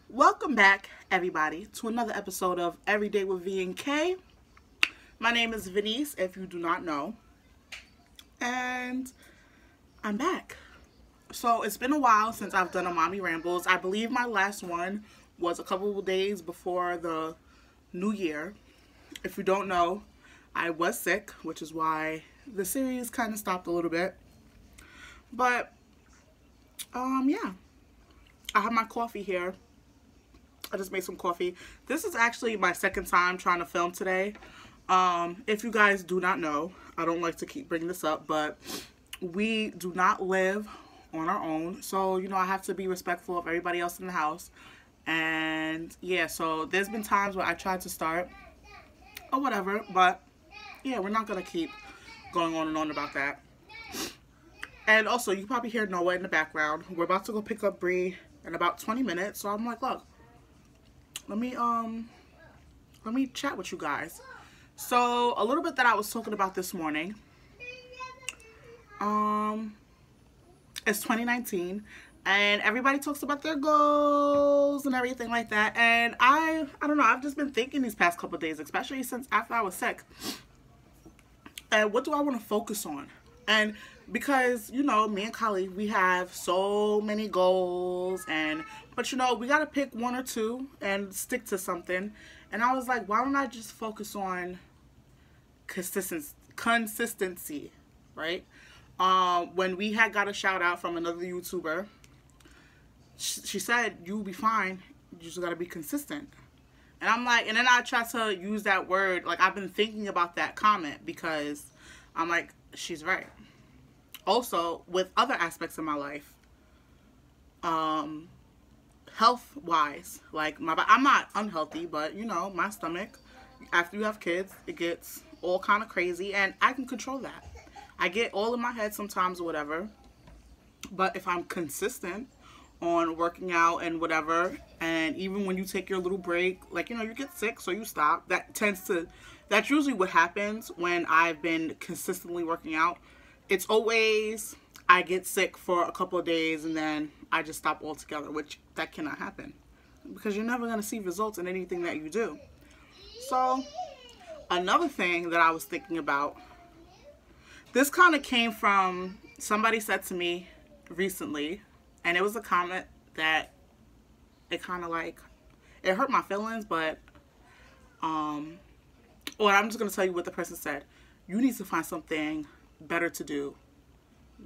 Welcome back, everybody, to another episode of Everyday with V and K. My name is Vaniece, if you do not know, and I'm back. So it's been a while since I've done a Mommy Rambles. I believe my last one was a couple of days before the new year. If you don't know, I was sick, which is why the series kind of stopped a little bit. But, yeah. I have my coffee here. I just made some coffee. This is actually my second time trying to film today. If you guys do not know, I don't like to keep bringing this up, but we do not live on our own. So, you know, I have to be respectful of everybody else in the house. And, yeah, so there's been times where I tried to start or whatever, but, yeah, we're not going to keep going on and on about that. And also, you probably hear Noah in the background. We're about to go pick up Bree in about 20 minutes. So I'm like, look, let me chat with you guys. So a little bit that I was talking about this morning. It's 2019 and everybody talks about their goals and everything like that. And I don't know, I've just been thinking these past couple of days, especially since after I was sick. And what do I want to focus on? And because, you know, me and Khalif, we have so many goals, but you know, we got to pick one or two and stick to something. And I was like, why don't I just focus on consistency, right? When we had got a shout out from another YouTuber, she said, you'll be fine. You just got to be consistent. And I'm like, and then I try to use that word. Like, I've been thinking about that comment because I'm like, she's right. Also, with other aspects of my life, health-wise, like I'm not unhealthy, but you know, my stomach, after you have kids, it gets all kind of crazy, and I can control that. I get all in my head sometimes or whatever, but if I'm consistent on working out and whatever, and even when you take your little break, like, you know, you get sick, so you stop. That's usually what happens when I've been consistently working out. It's always, I get sick for a couple of days and then I just stop altogether, which that cannot happen because you're never going to see results in anything that you do. So, another thing that I was thinking about, this kind of came from, somebody said to me recently, and it was a comment that it kind of like, it hurt my feelings, but, I'm just going to tell you what the person said. You need to find something better to do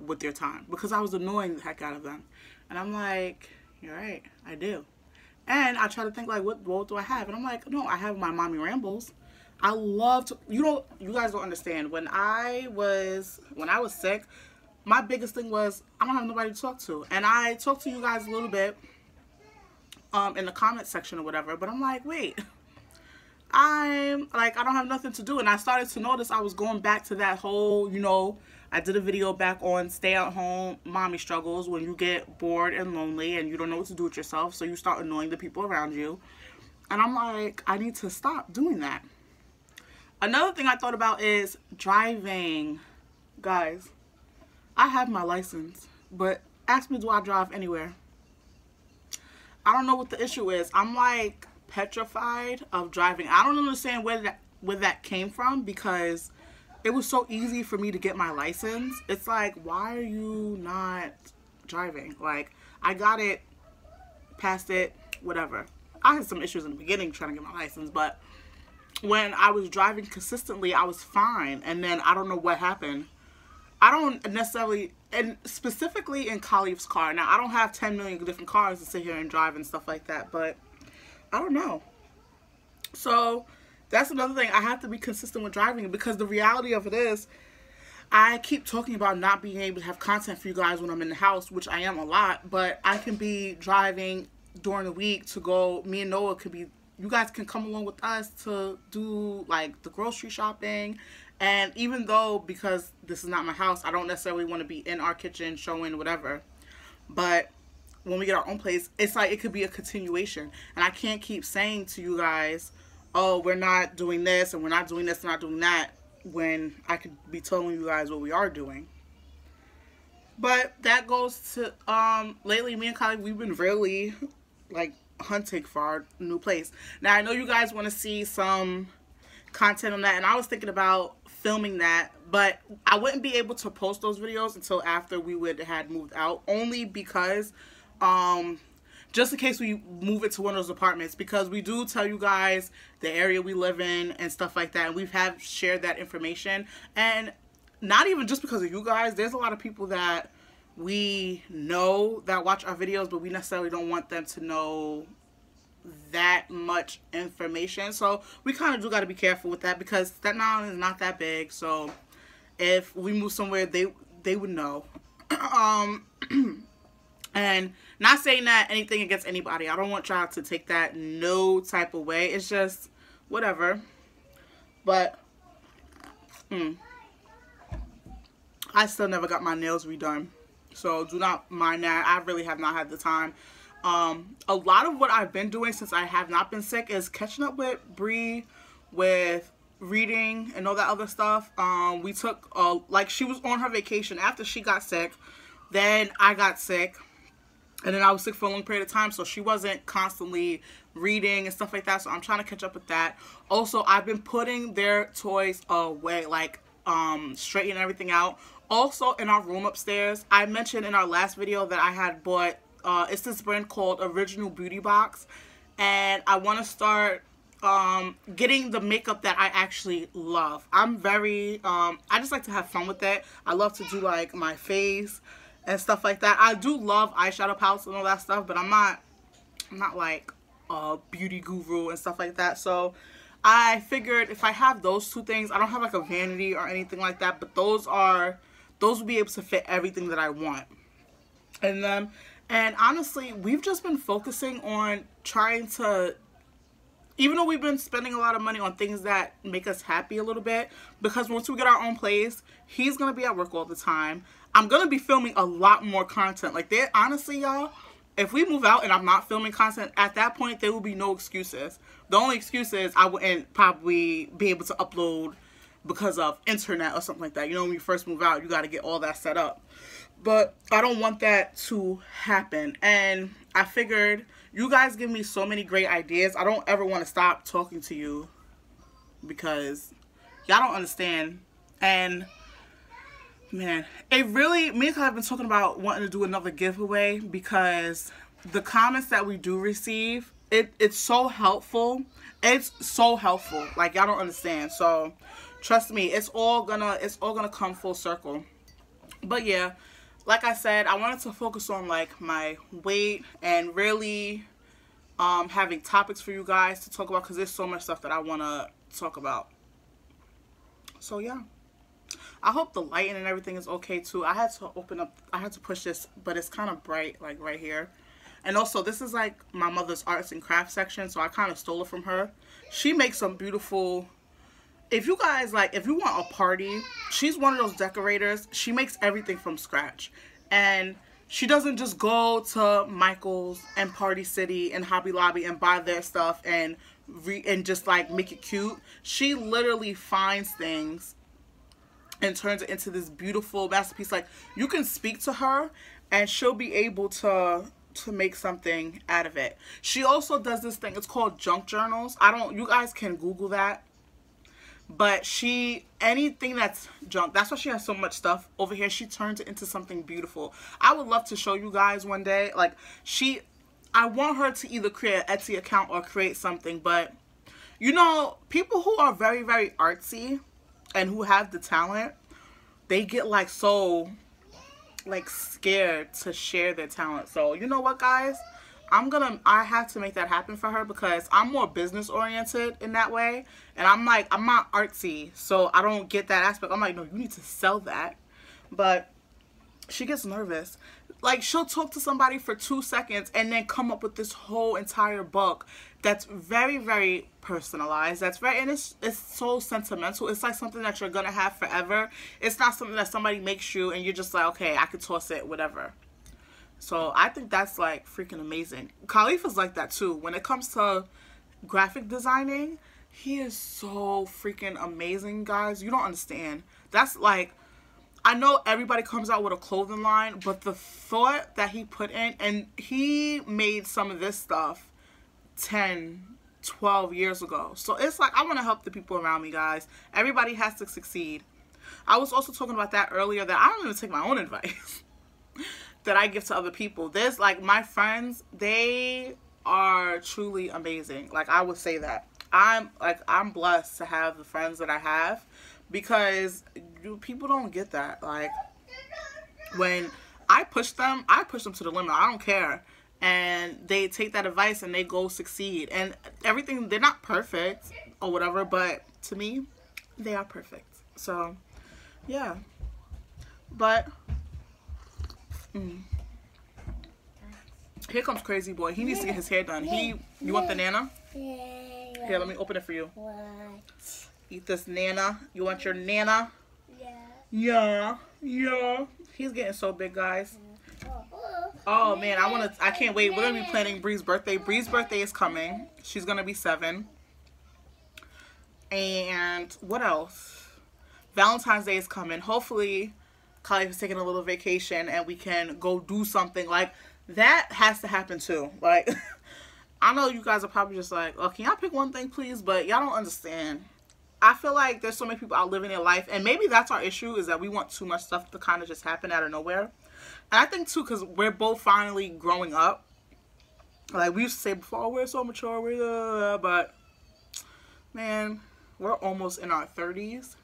with your time, because I was annoying the heck out of them. And I'm like, you're right, I do. And I try to think like, what do I have? And I'm like, no, I have my Mommy Rambles. I love to, you guys don't understand. When I was sick, my biggest thing was I don't have nobody to talk to. And I talked to you guys a little bit in the comment section or whatever, but I'm like, wait, I don't have nothing to do. And I started to notice I was going back to that whole, you know, I did a video back on stay at home mommy struggles, when you get bored and lonely and you don't know what to do with yourself, so you start annoying the people around you. And I'm like, I need to stop doing that. Another thing I thought about is driving. Guys, I have my license, but ask me, do I drive anywhere? I don't know what the issue is. I'm like petrified of driving. I don't understand where that came from, because it was so easy for me to get my license. It's like, why are you not driving? Like, I got it, passed it, whatever. I had some issues in the beginning trying to get my license, but when I was driving consistently, I was fine. And then I don't know what happened. I don't necessarily, and specifically in Khalif's car. Now, I don't have 10 million different cars to sit here and drive and stuff like that, but I don't know. So that's another thing. I have to be consistent with driving, because the reality of it is, I keep talking about not being able to have content for you guys when I'm in the house, which I am a lot, but I can be driving during the week to go, me and Noah could be, you guys can come along with us to do like the grocery shopping. And even though, because this is not my house, I don't necessarily want to be in our kitchen showing whatever, but when we get our own place, it's like it could be a continuation. And I can't keep saying to you guys, oh, we're not doing this and we're not doing this and not doing that, when I could be telling you guys what we are doing. But that goes to lately me and Khalif, we've been really like hunting for our new place. Now I know you guys want to see some content on that, and I was thinking about filming that, but I wouldn't be able to post those videos until after we would had moved out, only because just in case we move it to one of those apartments, because we do tell you guys the area we live in and stuff like that, and we have shared that information. And not even just because of you guys, there's a lot of people that we know that watch our videos, but we necessarily don't want them to know that much information. So we kind of do got to be careful with that, because Staten Island is not that big. So if we move somewhere, they would know. And not saying that anything against anybody. I don't want y'all to take that no type of way. It's just whatever. But I still never got my nails redone, so do not mind that. I really have not had the time. A lot of what I've been doing since I have not been sick is catching up with Bree, with reading and all that other stuff. We took like, she was on her vacation after she got sick, then I got sick, and then I was sick for a long period of time, so she wasn't constantly reading and stuff like that, so I'm trying to catch up with that. Also, I've been putting their toys away, like straightening everything out. Also, in our room upstairs, I mentioned in our last video that I had bought it's this brand called Original Beauty Box, and I want to start getting the makeup that I actually love. I'm very I just like to have fun with it. I love to do like my face and stuff like that. I do love eyeshadow palettes and all that stuff, but I'm not like a beauty guru and stuff like that. So I figured if I have those two things, I don't have like a vanity or anything like that, but those will be able to fit everything that I want in them. And honestly, we've just been focusing on trying to, even though we've been spending a lot of money on things that make us happy a little bit, because once we get our own place, he's going to be at work all the time. I'm going to be filming a lot more content. Like, honestly, y'all, if we move out and I'm not filming content, at that point, there will be no excuses. The only excuse is I wouldn't probably be able to upload because of internet or something like that. You know, when you first move out, you got to get all that set up. But I don't want that to happen. And I figured you guys give me so many great ideas. I don't ever want to stop talking to you because y'all don't understand. And man, it really, me and Khalif have been talking about wanting to do another giveaway, because the comments that we do receive, it's so helpful. It's so helpful. Like, y'all don't understand. So trust me, it's all gonna come full circle. But yeah, like I said, I wanted to focus on like my weight and really having topics for you guys to talk about, because there's so much stuff that I want to talk about. So yeah, I hope the lighting and everything is okay too. I had to push this, but it's kind of bright, like right here. And also, this is like my mother's arts and crafts section, so I kind of stole it from her. She makes some beautiful, if you guys like, if you want a party, she's one of those decorators. She makes everything from scratch. And she doesn't just go to Michael's and Party City and Hobby Lobby and buy their stuff and just like make it cute. She literally finds things and turns it into this beautiful masterpiece. Like, you can speak to her and she'll be able to make something out of it. She also does this thing, it's called junk journals. You guys can Google that. But anything that's junk, that's why she has so much stuff over here. She turns it into something beautiful. I would love to show you guys one day. Like, I want her to either create an Etsy account or create something. But, you know, people who are very, very artsy and who have the talent, they get like so like scared to share their talent. So, you know what, guys? I have to make that happen for her, because I'm more business oriented in that way. And I'm not artsy, so I don't get that aspect. I'm like, no, you need to sell that. But she gets nervous. Like, she'll talk to somebody for 2 seconds and then come up with this whole entire book that's very, very personalized. And it's so sentimental. It's like something that you're gonna have forever. It's not something that somebody makes you and you're just like, okay, I could toss it, whatever. So I think that's like freaking amazing. Khalif is like that too. When it comes to graphic designing, he is so freaking amazing, guys. You don't understand. That's like, I know everybody comes out with a clothing line, but the thought that he put in, and he made some of this stuff 10, 12 years ago. So it's like, I want to help the people around me, guys. Everybody has to succeed. I was also talking about that earlier, that I don't even take my own advice that I give to other people. There's like my friends, they are truly amazing. Like, I would say that. I'm blessed to have the friends that I have, because people don't get that. Like, when I push them to the limit. I don't care. And they take that advice and they go succeed. And everything, they're not perfect or whatever, but to me, they are perfect. So, yeah. But, here comes Crazy Boy. He needs to get his hair done. You want the Nana? Yeah. Here, let me open it for you. What? Eat this Nana. You want your Nana? Yeah. Yeah. He's getting so big, guys. Oh man, I can't wait. We're gonna be planning Bree's birthday. Bree's birthday is coming. She's gonna be 7. And what else? Valentine's Day is coming. Hopefully, Khalif is taking a little vacation and we can go do something. Like, that has to happen too. Like, I know you guys are probably just like, oh, can y'all pick one thing, please? But y'all don't understand. I feel like there's so many people out living their life, and maybe that's our issue, is that we want too much stuff to kind of just happen out of nowhere. And I think too, because we're both finally growing up. Like, we used to say before, oh, we're so mature, but man, we're almost in our 30s.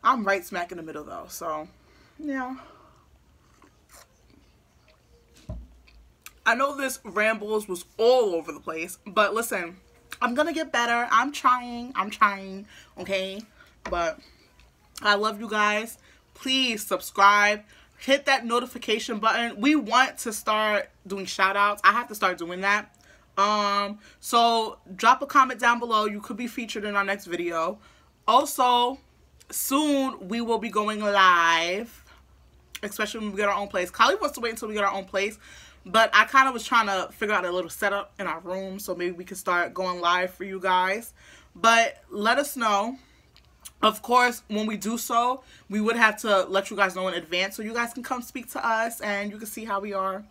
I'm right smack in the middle though, so yeah. I know this rambles was all over the place, but listen, I'm gonna get better. I'm trying, okay? But I love you guys. Please subscribe. Hit that notification button. We want to start doing shout outs. I have to start doing that. So drop a comment down below. You could be featured in our next video. Also, soon we will be going live, especially when we get our own place. Khalif wants to wait until we get our own place. But I kind of was trying to figure out a little setup in our room, so maybe we could start going live for you guys. But let us know. Of course, when we do so, we would have to let you guys know in advance so you guys can come speak to us and you can see how we are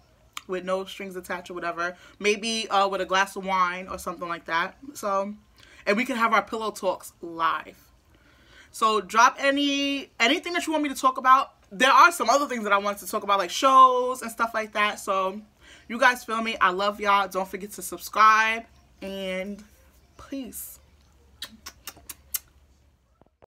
with no strings attached or whatever. Maybe with a glass of wine or something like that. So, and we can have our pillow talks live. So drop anything that you want me to talk about. There are some other things that I wanted to talk about, like shows and stuff like that. So, you guys feel me? I love y'all. Don't forget to subscribe. And peace.